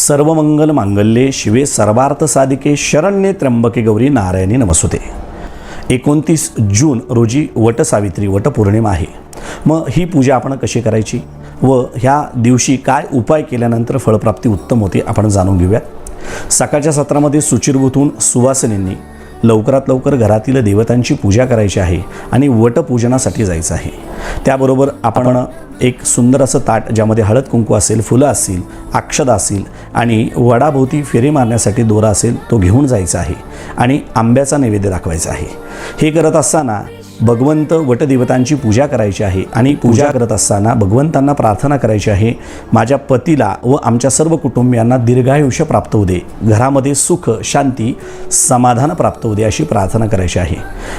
सर्वमंगल मांगल्ये शिवे सर्वार्थ साधिके शरण्ये त्र्यंबके गौरी नारायणी नमस्तुते। 29 जून रोजी वटसावित्री वटपौर्णिमा आहे। मग ही पूजा आपण कशी करायची व ह्या दिवशी काय उपाय केल्यानंतर फळप्राप्ती उत्तम होते आपण जाणून घेऊयात। सकाळच्या सत्रामध्ये शुचिर्भूत होऊन सुवासिनींनी लवकरात लवकर घरातील देवतांची पूजा करायची आहे आणि वटपूजनासाठी जायचं आहे। त्याबरोबर आपण एक सुंदर असं ताट ज्यामध्ये हळद कुंकू असेल, फुलं असतील, अक्षदा असेल आणि वडाभोवती फेरी मारण्यासाठी दोरा असेल तो घेऊन जायचा आहे आणि आंब्याचा नैवेद्य दाखवायचा आहे। हे करत असताना भगवंत वटदेवतांची पूजा करायची आहे आणि पूजा करत असताना भगवंतांना प्रार्थना करायची आहे, माझ्या पतीला व आमच्या सर्व कुटुंबियांना दीर्घायुष्य प्राप्त होऊ दे, घरामध्ये सुख शांती समाधान प्राप्त होऊ दे अशी प्रार्थना करायची आहे।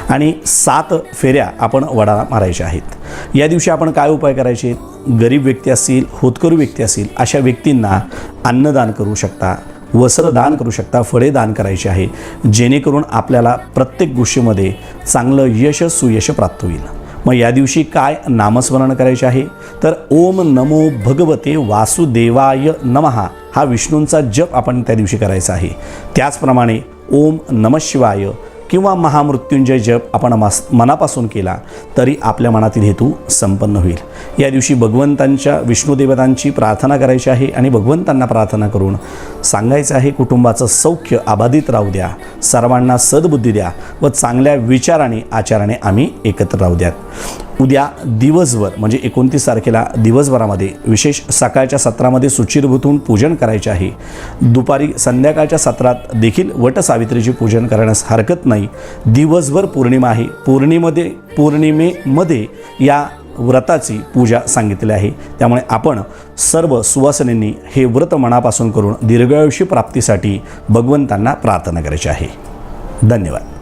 आणि 7 फेऱ्या आपण वडाला मारायच्या आहेत। या दिवशी आपण काय उपाय करायचे, गरीब व्यक्ती असतील, होतकरू व्यक्ती असतील अशा व्यक्तींना अन्नदान करू शकता, वस्त्रदान करू शकता, फळे दान करायचे आहे, जेणेकरून आपल्याला प्रत्येक गोष्टीमध्ये चांगलं यश सुयश प्राप्त होईल। मग या दिवशी काय नामस्मरण करायचे आहे तर ओम नमो भगवते वासुदेवाय नमः हा विष्णूंचा जप आपण त्या दिवशी करायचा आहे। त्याचप्रमाणे ओम नमः शिवाय किंवा महामृत्युंजय जप आपण मनापासून केला तरी आपल्या मनातील हेतू संपन्न होईल। या दिवशी भगवंतांच्या विष्णुदेवतांची प्रार्थना करायची आहे आणि भगवंतांना प्रार्थना करून सांगायचं आहे, कुटुंबाचं सौख्य अबाधित राहू द्या, सर्वांना सद्बुद्धी द्या व चांगल्या विचाराने आचाराने आम्ही एकत्र राहू द्यात। उद्या दिवसभर म्हणजे 29 तारखेला दिवसभरामध्ये विशेष सकाळच्या सत्रामध्ये शुचिर्भूत होऊन पूजन करायचे आहे। दुपारी संध्याकाळच्या सत्रात देखील वटसावित्रीचे पूजन करण्यास हरकत नाही। दिवसभर पौर्णिमा आहे, पौर्णिमेमध्ये या व्रताची पूजा सांगितली आहे। त्यामुळे आपण सर्व सुवासिनींनी हे व्रत मनापासून करून दीर्घायुष्य प्राप्तीसाठी भगवंतांना प्रार्थना करायची आहे। धन्यवाद।